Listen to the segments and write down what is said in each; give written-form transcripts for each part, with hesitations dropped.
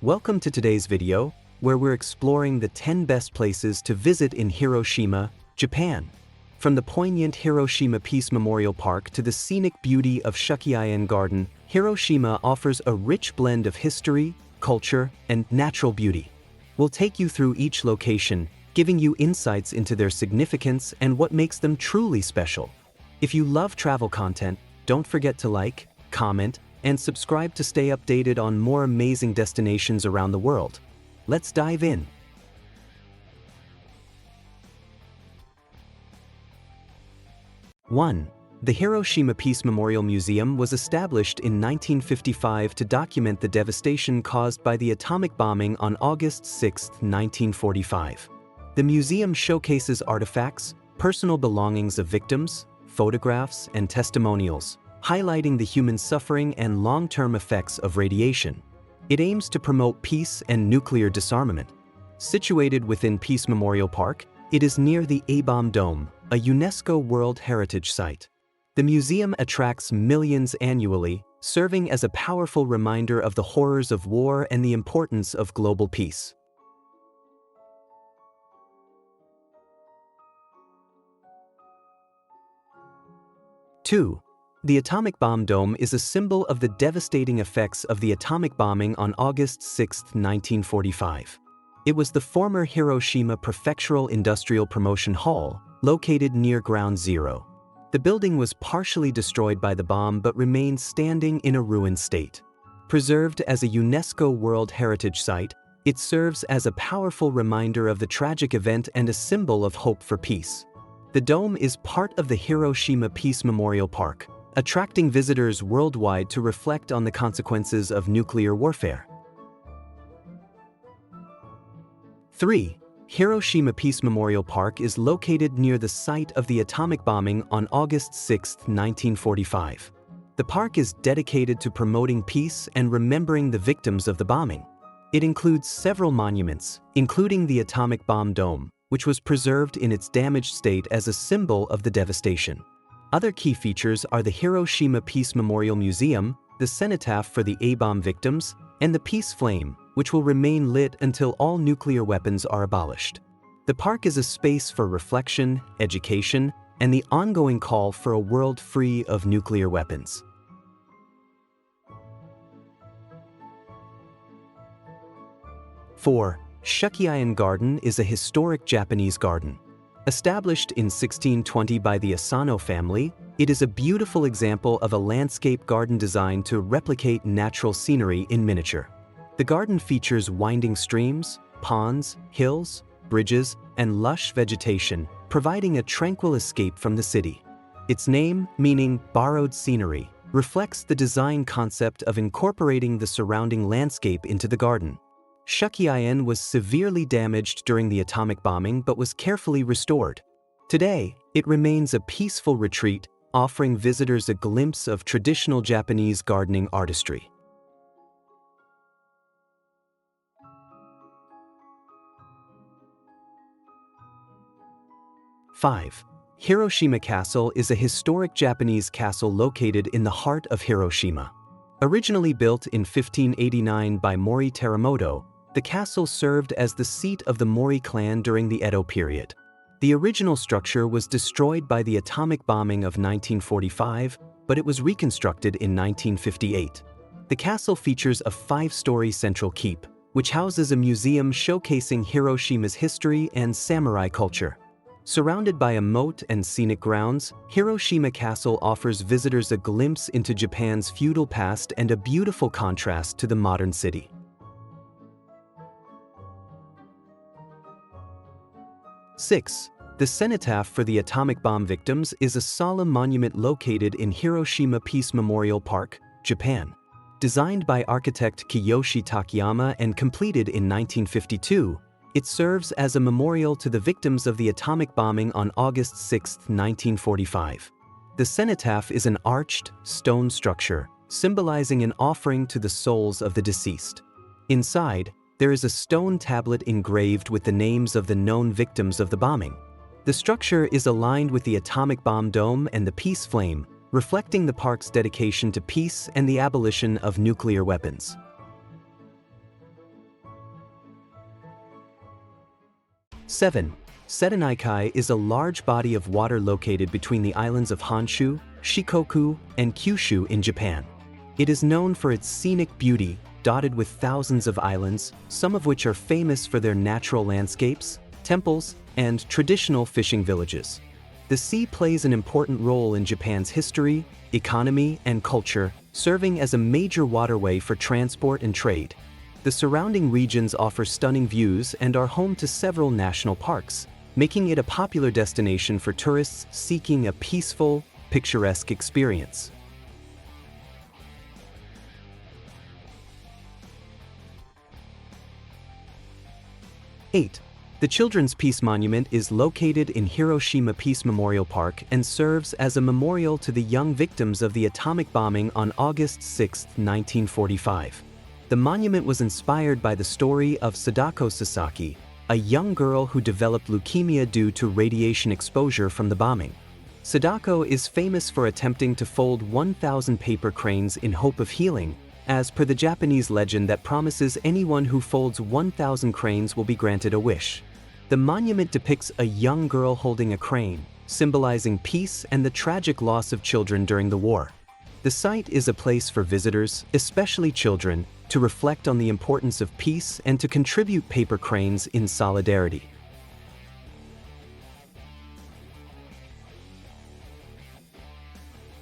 Welcome to today's video, where we're exploring the 10 best places to visit in Hiroshima, Japan. From the poignant Hiroshima Peace Memorial Park to the scenic beauty of Shukkei-en Garden, Hiroshima offers a rich blend of history, culture, and natural beauty. We'll take you through each location, giving you insights into their significance and what makes them truly special. If you love travel content, don't forget to like, comment, and subscribe to stay updated on more amazing destinations around the world. Let's dive in. One, the Hiroshima Peace Memorial Museum was established in 1955 to document the devastation caused by the atomic bombing on August 6, 1945. The museum showcases artifacts, personal belongings of victims, photographs, and testimonials, highlighting the human suffering and long-term effects of radiation. It aims to promote peace and nuclear disarmament. Situated within Peace Memorial Park, it is near the A-bomb Dome, a UNESCO World Heritage Site. The museum attracts millions annually, serving as a powerful reminder of the horrors of war and the importance of global peace. 2. The Atomic Bomb Dome is a symbol of the devastating effects of the atomic bombing on August 6, 1945. It was the former Hiroshima Prefectural Industrial Promotion Hall, located near Ground Zero. The building was partially destroyed by the bomb but remains standing in a ruined state. Preserved as a UNESCO World Heritage Site, it serves as a powerful reminder of the tragic event and a symbol of hope for peace. The dome is part of the Hiroshima Peace Memorial Park, attracting visitors worldwide to reflect on the consequences of nuclear warfare. 3. Hiroshima Peace Memorial Park is located near the site of the atomic bombing on August 6, 1945. The park is dedicated to promoting peace and remembering the victims of the bombing. It includes several monuments, including the Atomic Bomb Dome, which was preserved in its damaged state as a symbol of the devastation. Other key features are the Hiroshima Peace Memorial Museum, the Cenotaph for the A-bomb victims, and the Peace Flame, which will remain lit until all nuclear weapons are abolished. The park is a space for reflection, education, and the ongoing call for a world free of nuclear weapons. 4. Shukkei-en Garden is a historic Japanese garden. Established in 1620 by the Asano family, it is a beautiful example of a landscape garden designed to replicate natural scenery in miniature. The garden features winding streams, ponds, hills, bridges, and lush vegetation, providing a tranquil escape from the city. Its name, meaning borrowed scenery, reflects the design concept of incorporating the surrounding landscape into the garden. Shukkei-en was severely damaged during the atomic bombing but was carefully restored. Today, it remains a peaceful retreat, offering visitors a glimpse of traditional Japanese gardening artistry. 5. Hiroshima Castle is a historic Japanese castle located in the heart of Hiroshima. Originally built in 1589 by Mori Teramoto, the castle served as the seat of the Mori clan during the Edo period. The original structure was destroyed by the atomic bombing of 1945, but it was reconstructed in 1958. The castle features a 5-story central keep, which houses a museum showcasing Hiroshima's history and samurai culture. Surrounded by a moat and scenic grounds, Hiroshima Castle offers visitors a glimpse into Japan's feudal past and a beautiful contrast to the modern city. 6. The Cenotaph for the atomic bomb victims is a solemn monument located in Hiroshima Peace Memorial Park, Japan. Designed by architect Kiyoshi Takayama and completed in 1952, it serves as a memorial to the victims of the atomic bombing on August 6, 1945. The cenotaph is an arched, stone structure, symbolizing an offering to the souls of the deceased. Inside, there is a stone tablet engraved with the names of the known victims of the bombing. The structure is aligned with the Atomic Bomb Dome and the Peace Flame, reflecting the park's dedication to peace and the abolition of nuclear weapons. 7. Seto is a large body of water located between the islands of Honshu, Shikoku, and Kyushu in Japan. It is known for its scenic beauty, dotted with thousands of islands, some of which are famous for their natural landscapes, temples, and traditional fishing villages. The sea plays an important role in Japan's history, economy, and culture, serving as a major waterway for transport and trade. The surrounding regions offer stunning views and are home to several national parks, making it a popular destination for tourists seeking a peaceful, picturesque experience. Eight. The Children's Peace Monument is located in Hiroshima Peace Memorial Park and serves as a memorial to the young victims of the atomic bombing on August 6, 1945. The monument was inspired by the story of Sadako Sasaki, a young girl who developed leukemia due to radiation exposure from the bombing. Sadako is famous for attempting to fold 1,000 paper cranes in hope of healing, as per the Japanese legend that promises anyone who folds 1,000 cranes will be granted a wish. The monument depicts a young girl holding a crane, symbolizing peace and the tragic loss of children during the war. The site is a place for visitors, especially children, to reflect on the importance of peace and to contribute paper cranes in solidarity.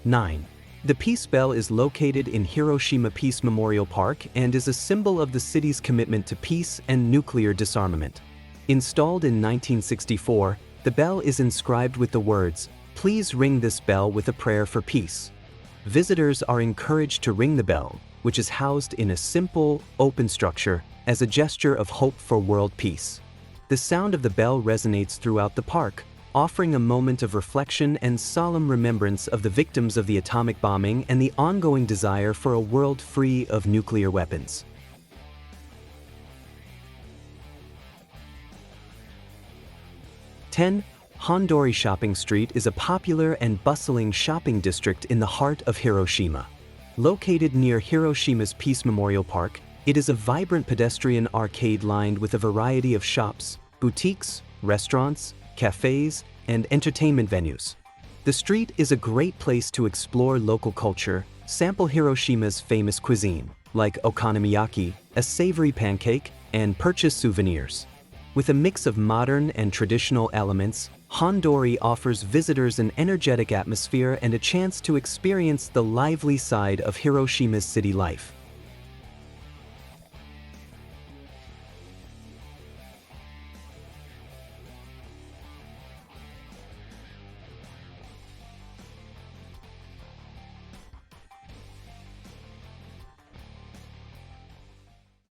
Nine. The Peace Bell is located in Hiroshima Peace Memorial Park and is a symbol of the city's commitment to peace and nuclear disarmament. Installed in 1964, the bell is inscribed with the words, "Please ring this bell with a prayer for peace." Visitors are encouraged to ring the bell, which is housed in a simple, open structure, as a gesture of hope for world peace. The sound of the bell resonates throughout the park, offering a moment of reflection and solemn remembrance of the victims of the atomic bombing and the ongoing desire for a world free of nuclear weapons. 10. Hondori Shopping Street is a popular and bustling shopping district in the heart of Hiroshima. Located near Hiroshima's Peace Memorial Park, it is a vibrant pedestrian arcade lined with a variety of shops, boutiques, restaurants, cafes, and entertainment venues. The street is a great place to explore local culture, sample Hiroshima's famous cuisine, like okonomiyaki, a savory pancake, and purchase souvenirs. With a mix of modern and traditional elements, Hondori offers visitors an energetic atmosphere and a chance to experience the lively side of Hiroshima's city life.